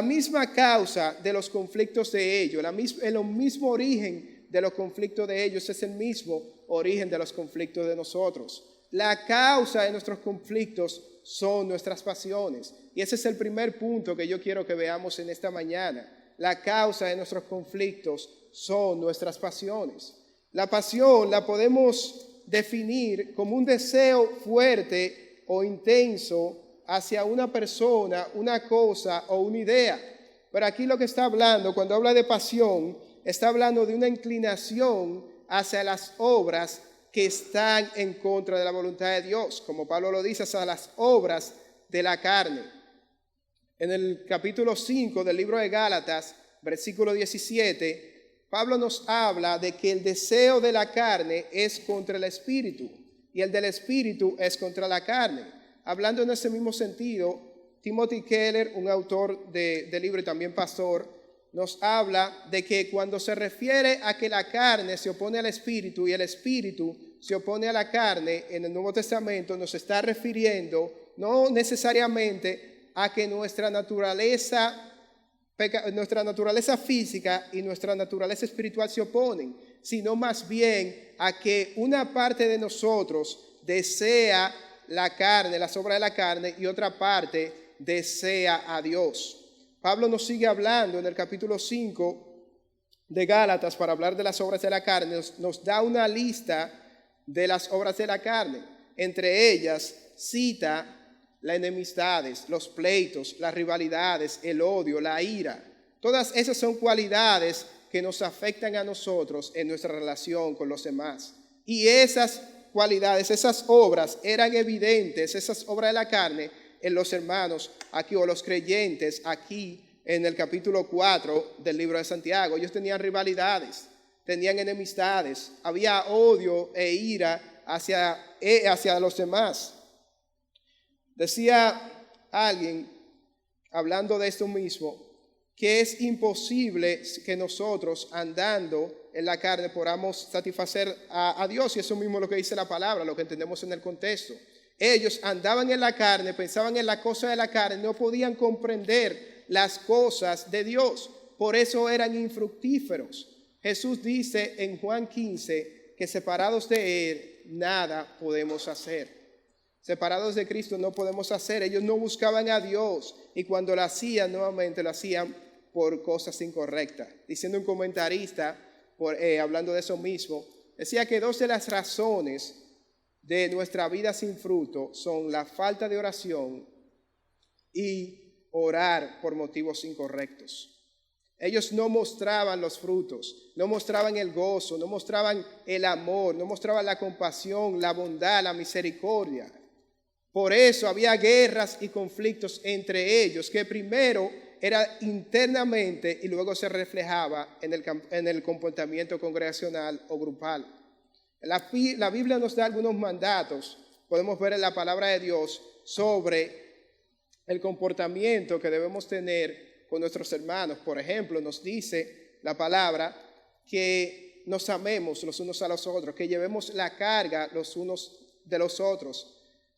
misma causa de los conflictos de ellos, el mismo origen de los conflictos de ellos es el mismo origen de los conflictos de nosotros. La causa de nuestros conflictos son nuestras pasiones. Y ese es el primer punto que yo quiero que veamos en esta mañana. La causa de nuestros conflictos son nuestras pasiones. La pasión la podemos definir como un deseo fuerte o intenso hacia una persona, una cosa o una idea. Pero aquí lo que está hablando, cuando habla de pasión, está hablando de una inclinación hacia las obras que están en contra de la voluntad de Dios, como Pablo lo dice, hacia las obras de la carne. En el capítulo 5 del libro de Gálatas, versículo 17, Pablo nos habla de que el deseo de la carne es contra el espíritu y el del espíritu es contra la carne. Hablando en ese mismo sentido, Timothy Keller, un autor del libro y también pastor, nos habla de que cuando se refiere a que la carne se opone al espíritu y el espíritu se opone a la carne, en el Nuevo Testamento nos está refiriendo no necesariamente a que nuestra naturaleza física y nuestra naturaleza espiritual se oponen, sino más bien a que una parte de nosotros desea la carne, las obras de la carne, y otra parte desea a Dios. Pablo nos sigue hablando en el capítulo 5 de Gálatas para hablar de las obras de la carne, nos da una lista de las obras de la carne. Entre ellas cita las enemistades, los pleitos, las rivalidades, el odio, la ira. Todas esas son cualidades que nos afectan a nosotros en nuestra relación con los demás. Y esas cualidades, esas obras eran evidentes, esas obras de la carne en los hermanos aquí o los creyentes aquí en el capítulo 4 del libro de Santiago. Ellos tenían rivalidades, tenían enemistades, había odio e ira hacia los demás. Decía alguien, hablando de esto mismo, que es imposible que nosotros andando en la carne podamos satisfacer a Dios, y eso mismo es lo que dice la palabra, lo que entendemos en el contexto. Ellos andaban en la carne, pensaban en la cosa de la carne, no podían comprender las cosas de Dios, por eso eran infructíferos. Jesús dice en Juan 15 que separados de Él nada podemos hacer. Separados de Cristo no podemos hacer. Ellos no buscaban a Dios y cuando lo hacían, nuevamente lo hacían por cosas incorrectas. Diciendo un comentarista, hablando de eso mismo, decía que 2 de las razones de nuestra vida sin fruto son la falta de oración y orar por motivos incorrectos. Ellos no mostraban los frutos, no mostraban el gozo, no mostraban el amor, no mostraban la compasión, la bondad, la misericordia. Por eso había guerras y conflictos entre ellos, que primero era internamente y luego se reflejaba en el comportamiento congregacional o grupal. La Biblia nos da algunos mandatos, podemos ver en la palabra de Dios, sobre el comportamiento que debemos tener con nuestros hermanos. Por ejemplo, nos dice la palabra que nos amemos los unos a los otros, que llevemos la carga los unos de los otros,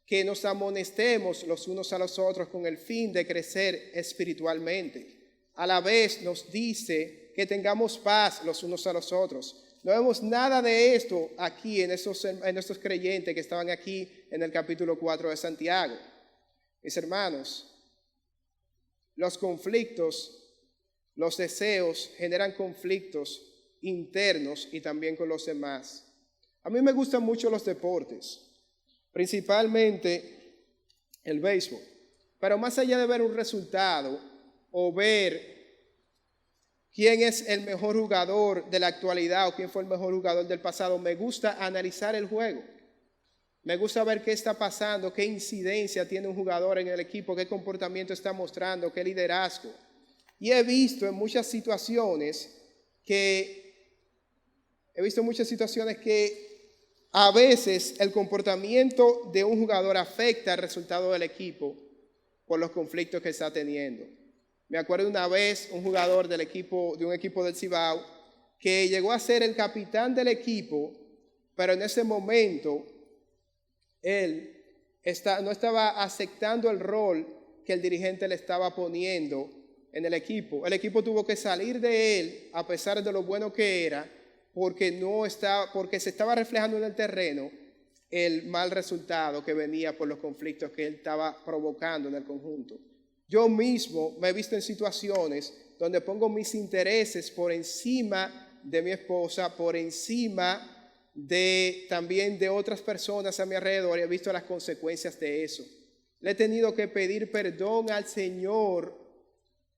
que nos amonestemos los unos a los otros con el fin de crecer espiritualmente. A la vez nos dice que tengamos paz los unos a los otros. No vemos nada de esto aquí en estos creyentes que estaban aquí en el capítulo 4 de Santiago. Mis hermanos, los conflictos, los deseos generan conflictos internos y también con los demás. A mí me gustan mucho los deportes, principalmente el béisbol, pero más allá de ver un resultado o ver quién es el mejor jugador de la actualidad o quién fue el mejor jugador del pasado, me gusta analizar el juego. Me gusta ver qué está pasando, qué incidencia tiene un jugador en el equipo, qué comportamiento está mostrando, qué liderazgo. Y he visto en muchas situaciones que a veces el comportamiento de un jugador afecta el resultado del equipo por los conflictos que está teniendo. Me acuerdo una vez un jugador de un equipo del Cibao que llegó a ser el capitán del equipo, pero en ese momento él no estaba aceptando el rol que el dirigente le estaba poniendo en el equipo. El equipo tuvo que salir de él a pesar de lo bueno que era, porque se estaba reflejando en el terreno el mal resultado que venía por los conflictos que él estaba provocando en el conjunto. Yo mismo me he visto en situaciones donde pongo mis intereses por encima de mi esposa, por encima también de otras personas a mi alrededor, y he visto las consecuencias de eso. Le he tenido que pedir perdón al Señor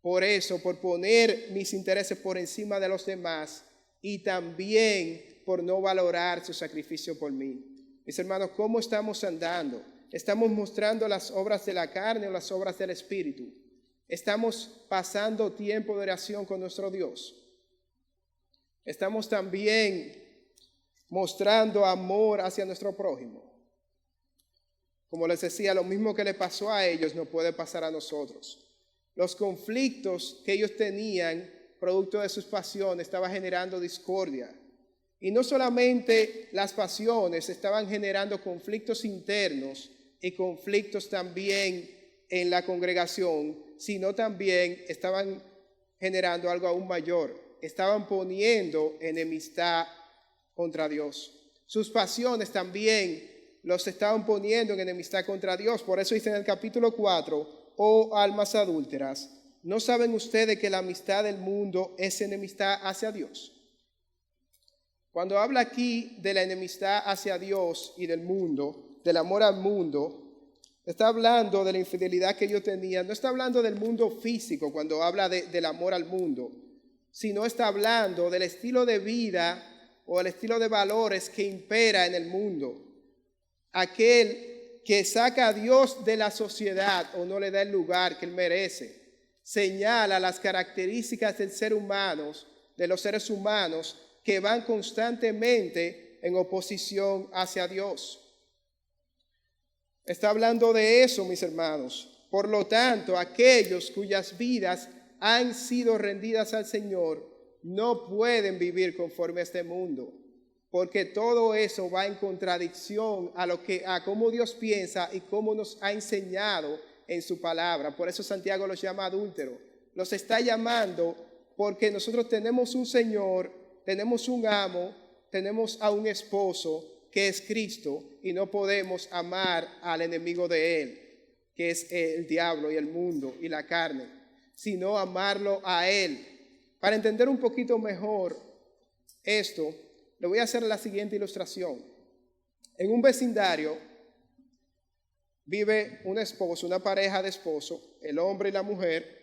por eso, por poner mis intereses por encima de los demás y también por no valorar su sacrificio por mí. Mis hermanos, ¿cómo estamos andando? ¿Estamos mostrando las obras de la carne o las obras del Espíritu? ¿Estamos pasando tiempo de oración con nuestro Dios? ¿Estamos también mostrando amor hacia nuestro prójimo? Como les decía, lo mismo que le pasó a ellos nos puede pasar a nosotros. Los conflictos que ellos tenían, producto de sus pasiones, estaban generando discordia. Y no solamente las pasiones estaban generando conflictos internos y conflictos también en la congregación, sino también estaban generando algo aún mayor. Estaban poniendo enemistad contra Dios. Sus pasiones también los estaban poniendo en enemistad contra Dios. Por eso dice en el capítulo 4, oh almas adúlteras, ¿no saben ustedes que la amistad del mundo es enemistad hacia Dios? Cuando habla aquí de la enemistad hacia Dios y del mundo, del amor al mundo, está hablando de la infidelidad que ellos tenían. No está hablando del mundo físico cuando habla del amor al mundo, sino está hablando del estilo de vida o el estilo de valores que impera en el mundo. Aquel que saca a Dios de la sociedad o no le da el lugar que él merece, señala las características del ser humano, de los seres humanos que van constantemente en oposición hacia Dios. Está hablando de eso, mis hermanos. Por lo tanto, aquellos cuyas vidas han sido rendidas al Señor no pueden vivir conforme a este mundo, porque todo eso va en contradicción a cómo Dios piensa y cómo nos ha enseñado en su palabra. Por eso Santiago los llama adúlteros. Los está llamando porque nosotros tenemos un Señor, tenemos un amo, tenemos a un esposo que es Cristo, y no podemos amar al enemigo de él, que es el diablo y el mundo y la carne, sino amarlo a él. Para entender un poquito mejor esto, le voy a hacer la siguiente ilustración. En un vecindario vive un esposo, una pareja de esposos, el hombre y la mujer,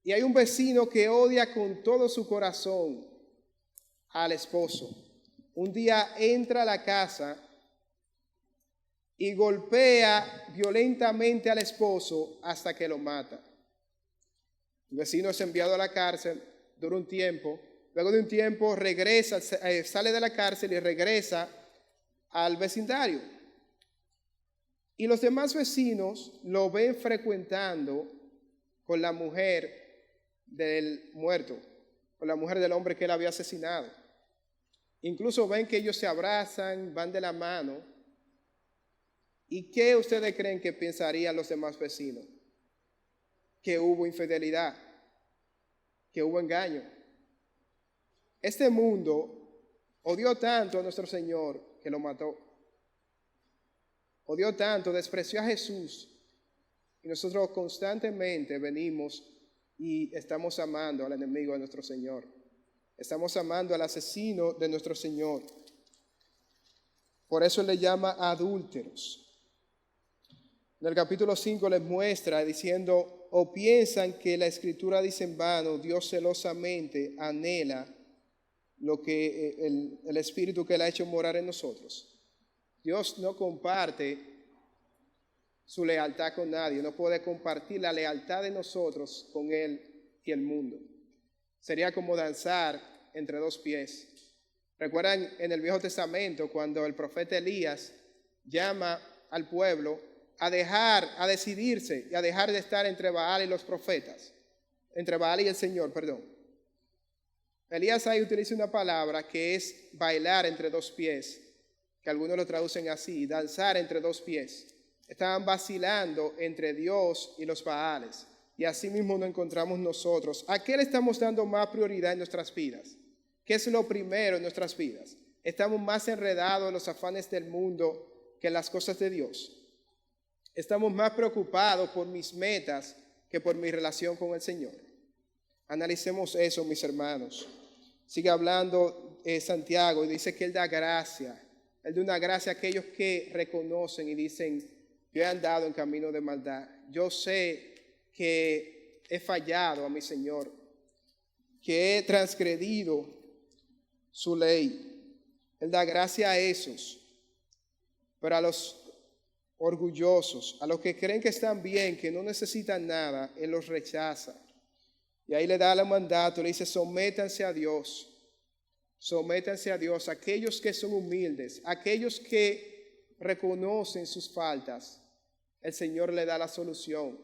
y hay un vecino que odia con todo su corazón al esposo. Un día entra a la casa y golpea violentamente al esposo hasta que lo mata. El vecino es enviado a la cárcel, dura un tiempo. Luego de un tiempo regresa, sale de la cárcel y regresa al vecindario. Y los demás vecinos lo ven frecuentando con la mujer del muerto, con la mujer del hombre que él había asesinado. Incluso ven que ellos se abrazan, van de la mano. ¿Y qué ustedes creen que pensarían los demás vecinos? Que hubo infidelidad, que hubo engaño. Este mundo odió tanto a nuestro Señor que lo mató. Odió tanto, despreció a Jesús. Y nosotros constantemente venimos y estamos amando al enemigo de nuestro Señor. Estamos amando al asesino de nuestro Señor. Por eso le llama adúlteros. En el capítulo 5 les muestra diciendo, o piensan que la Escritura dice en vano, Dios celosamente anhela lo que el Espíritu que Él ha hecho morar en nosotros. Dios no comparte su lealtad con nadie, no puede compartir la lealtad de nosotros con Él y el mundo. Sería como danzar entre dos pies. ¿Recuerdan en el Viejo Testamento cuando el profeta Elías llama al pueblo a decidirse y a dejar de estar entre Baal y los profetas, entre Baal y el Señor, perdón. Elías ahí utiliza una palabra que es bailar entre dos pies, que algunos lo traducen así, danzar entre dos pies. Estaban vacilando entre Dios y los Baales. Y así mismo nos encontramos nosotros. ¿A qué le estamos dando más prioridad en nuestras vidas? ¿Qué es lo primero en nuestras vidas? Estamos más enredados en los afanes del mundo que en las cosas de Dios. Estamos más preocupados por mis metas que por mi relación con el Señor. Analicemos eso, mis hermanos. Sigue hablando Santiago y dice que Él da gracia. Él da una gracia a aquellos que reconocen y dicen: yo he andado en camino de maldad. Yo sé que he fallado a mi Señor, que he transgredido su ley. Él da gracia a esos, pero a los orgullosos, a los que creen que están bien, que no necesitan nada, Él los rechaza. Y ahí le da el mandato, le dice: sométanse a Dios. Sométanse a Dios, aquellos que son humildes, aquellos que reconocen sus faltas. El Señor le da la solución.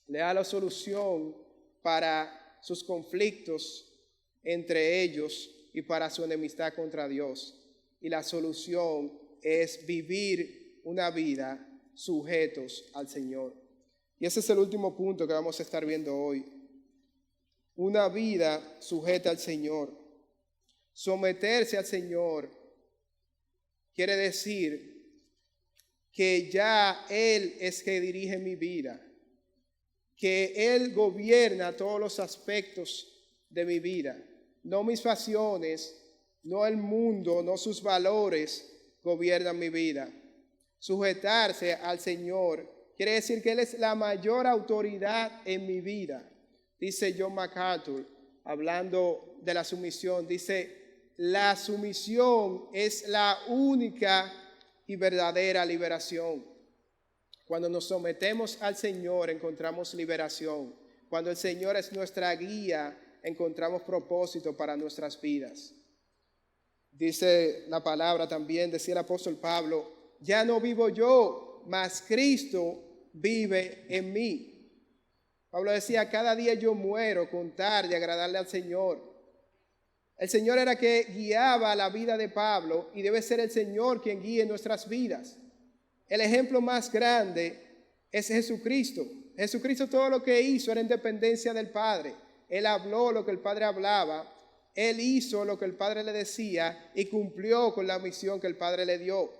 Le da la solución para sus conflictos entre ellos y para su enemistad contra Dios. Y la solución es vivir una vida sujetos al Señor. Y ese es el último punto que vamos a estar viendo hoy. Una vida sujeta al Señor. Someterse al Señor quiere decir que ya Él es que dirige mi vida, que Él gobierna todos los aspectos de mi vida, no mis pasiones, no el mundo, no sus valores gobiernan mi vida. Sujetarse al Señor quiere decir que Él es la mayor autoridad en mi vida. Dice John MacArthur, hablando de la sumisión, dice: la sumisión es la única y verdadera liberación. Cuando nos sometemos al Señor encontramos liberación. Cuando el Señor es nuestra guía encontramos propósito para nuestras vidas. Dice la palabra también, decía el apóstol Pablo: ya no vivo yo, mas Cristo vive en mí. Pablo decía: cada día yo muero con tal de agradarle al Señor. El Señor era que guiaba la vida de Pablo y debe ser el Señor quien guíe nuestras vidas. El ejemplo más grande es Jesucristo. Jesucristo todo lo que hizo era en dependencia del Padre. Él habló lo que el Padre hablaba, Él hizo lo que el Padre le decía y cumplió con la misión que el Padre le dio.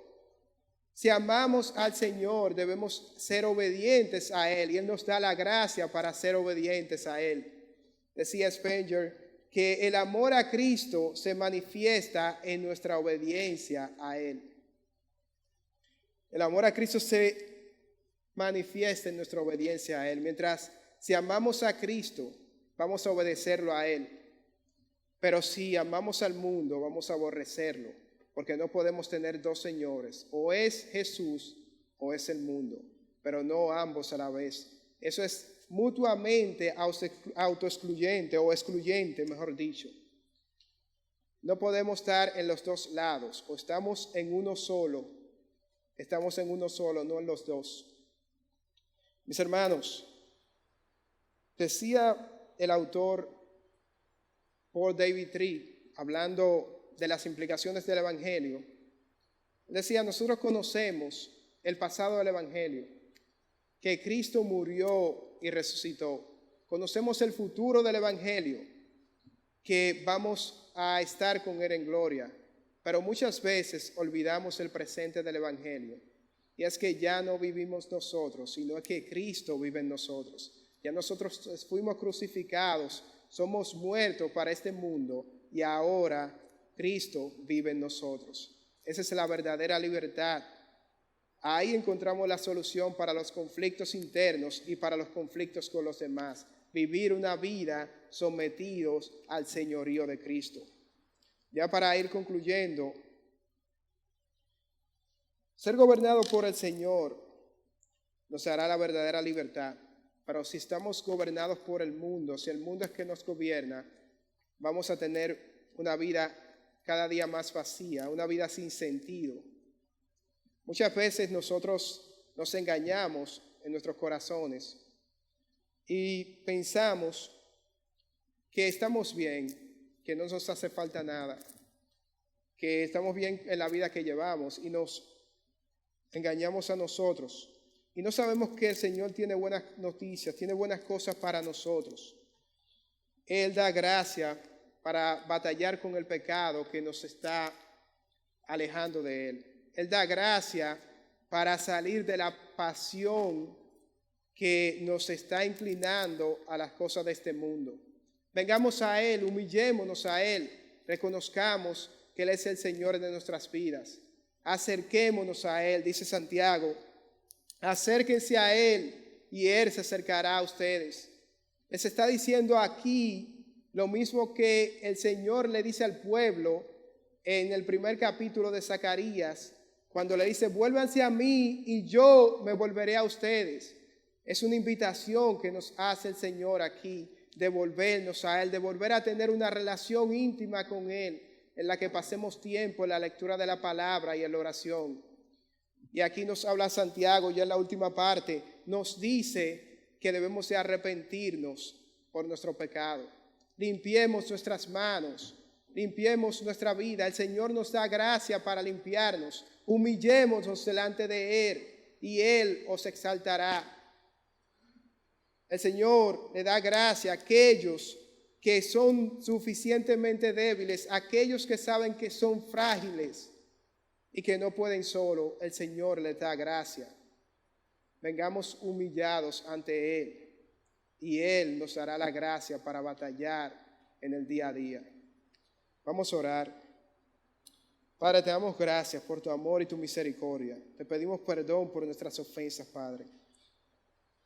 Si amamos al Señor debemos ser obedientes a Él y Él nos da la gracia para ser obedientes a Él. Decía Spengler que el amor a Cristo se manifiesta en nuestra obediencia a Él. El amor a Cristo se manifiesta en nuestra obediencia a Él. Mientras si amamos a Cristo, vamos a obedecerlo a Él. Pero si amamos al mundo, vamos a aborrecerlo, porque no podemos tener dos señores. O es Jesús o es el mundo, pero no ambos a la vez. Eso es mutuamente autoexcluyente o excluyente, mejor dicho. No podemos estar en los dos lados. O estamos en uno solo, no en los dos. Mis hermanos, decía el autor Paul David Tripp, hablando de las implicaciones del Evangelio, decía: nosotros conocemos el pasado del Evangelio, que Cristo murió y resucitó. Conocemos el futuro del Evangelio, que vamos a estar con Él en gloria. Pero muchas veces olvidamos el presente del Evangelio. Y es que ya no vivimos nosotros, sino que Cristo vive en nosotros. Ya nosotros fuimos crucificados, somos muertos para este mundo y ahora Cristo vive en nosotros. Esa es la verdadera libertad. Ahí encontramos la solución para los conflictos internos y para los conflictos con los demás. Vivir una vida sometidos al señorío de Cristo. Ya para ir concluyendo, ser gobernado por el Señor nos dará la verdadera libertad. Pero si estamos gobernados por el mundo, si el mundo es que nos gobierna, vamos a tener una vida cada día más vacía, una vida sin sentido. Muchas veces nosotros nos engañamos en nuestros corazones y pensamos que estamos bien, que no nos hace falta nada, que estamos bien en la vida que llevamos y nos engañamos a nosotros. Y no sabemos que el Señor tiene buenas noticias, tiene buenas cosas para nosotros. Él da gracia para batallar con el pecado que nos está alejando de Él. Él da gracia para salir de la pasión que nos está inclinando a las cosas de este mundo. Vengamos a Él, humillémonos a Él, reconozcamos que Él es el Señor de nuestras vidas. Acerquémonos a Él, dice Santiago. Acérquense a Él y Él se acercará a ustedes. Les está diciendo aquí lo mismo que el Señor le dice al pueblo en el primer capítulo de Zacarías, cuando le dice, vuélvanse a mí y yo me volveré a ustedes. Es una invitación que nos hace el Señor aquí, de volvernos a Él, de volver a tener una relación íntima con Él, en la que pasemos tiempo en la lectura de la palabra y en la oración. Y aquí nos habla Santiago, ya en la última parte, nos dice que debemos de arrepentirnos por nuestro pecado. Limpiemos nuestras manos, limpiemos nuestra vida. El Señor nos da gracia para limpiarnos. Humillémonos delante de Él y Él os exaltará. El Señor le da gracia a aquellos que son suficientemente débiles, a aquellos que saben que son frágiles y que no pueden solo. El Señor les da gracia. Vengamos humillados ante Él y Él nos dará la gracia para batallar en el día a día. Vamos a orar. Padre, te damos gracias por tu amor y tu misericordia. Te pedimos perdón por nuestras ofensas, Padre.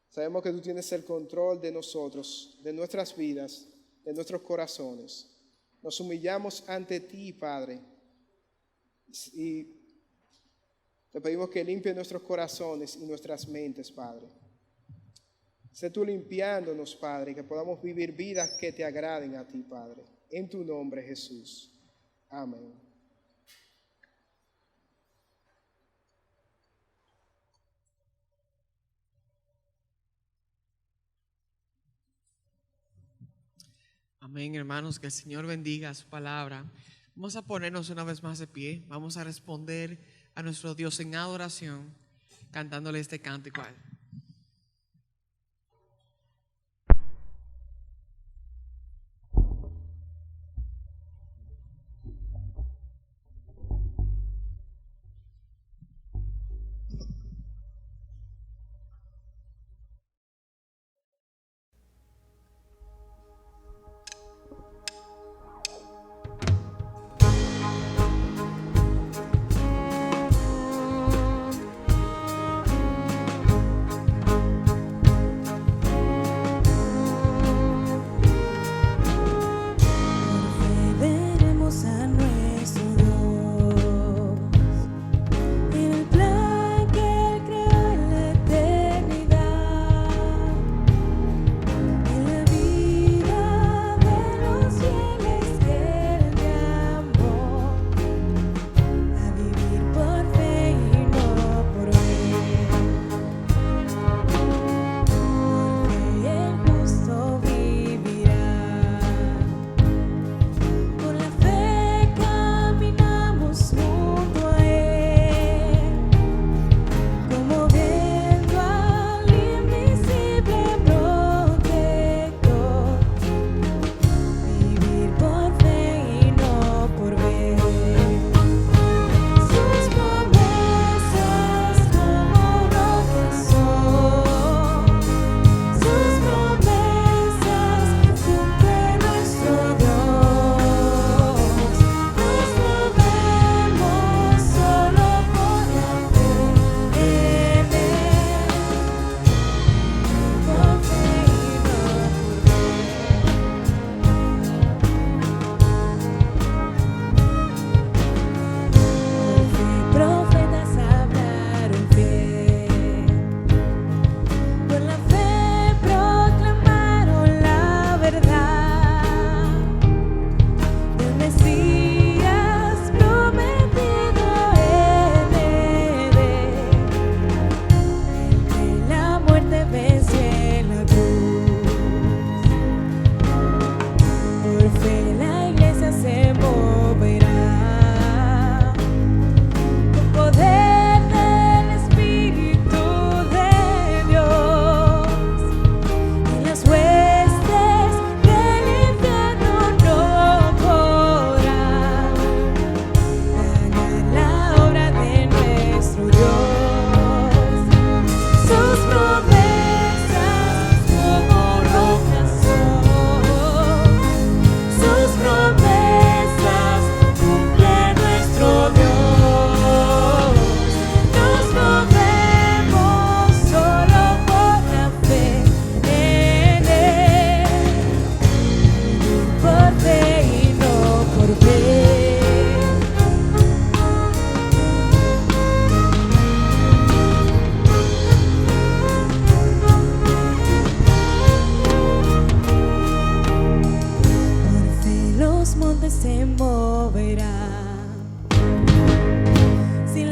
Sabemos que tú tienes el control de nosotros, de nuestras vidas, de nuestros corazones. Nos humillamos ante ti, Padre, y te pedimos que limpies nuestros corazones y nuestras mentes, Padre. Sé tú limpiándonos, Padre, que podamos vivir vidas que te agraden a ti, Padre. En tu nombre, Jesús. Amén. Amén, hermanos, que el Señor bendiga su palabra. Vamos a ponernos una vez más de pie. Vamos a responder a nuestro Dios en adoración, cantándole este cántico a Él.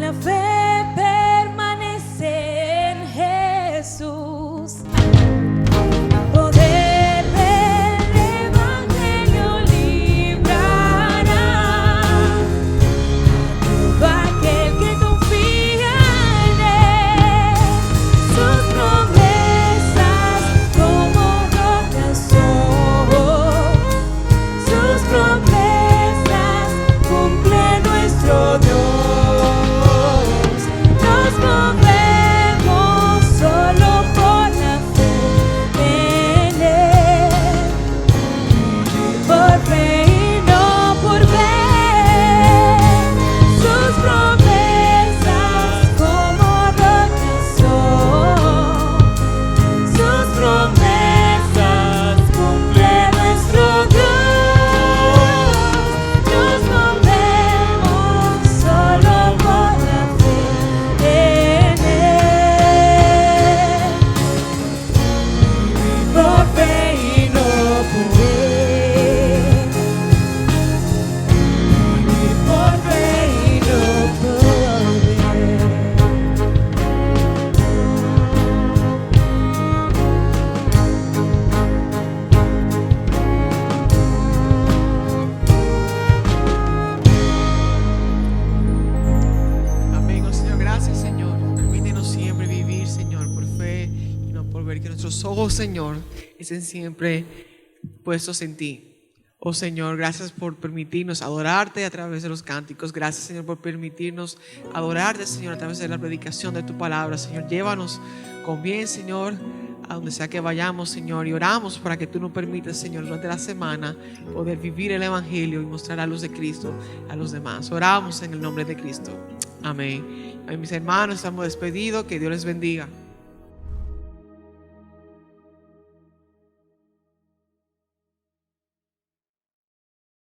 la fe permanece en Jesús. Poder del Evangelio librará todo aquel que confía en Él. Sus promesas como rocas son, sus promesas cumple nuestro Dios. Nos movemos solo por la fe en Él, por fe y no por ver. Sus promesas como rocas son, sus promesas cumple nuestro Dios. Nos movemos solo por la fe en Él, por fe y no por ver. Por fe y no por ver. Amén, oh Señor, gracias, Señor. Permítenos siempre vivir, Señor, por fe y no por ver. Que nuestros ojos, Señor, estén siempre puestos en ti. Oh Señor, gracias por permitirnos adorarte a través de los cánticos. Gracias, Señor, por permitirnos adorarte, Señor, a través de la predicación de tu palabra. Señor, llévanos con bien, Señor, a donde sea que vayamos, Señor, y oramos para que tú nos permitas, Señor, durante la semana poder vivir el Evangelio y mostrar la luz de Cristo a los demás. Oramos en el nombre de Cristo. Amén. Mis hermanos, estamos despedidos. Que Dios les bendiga.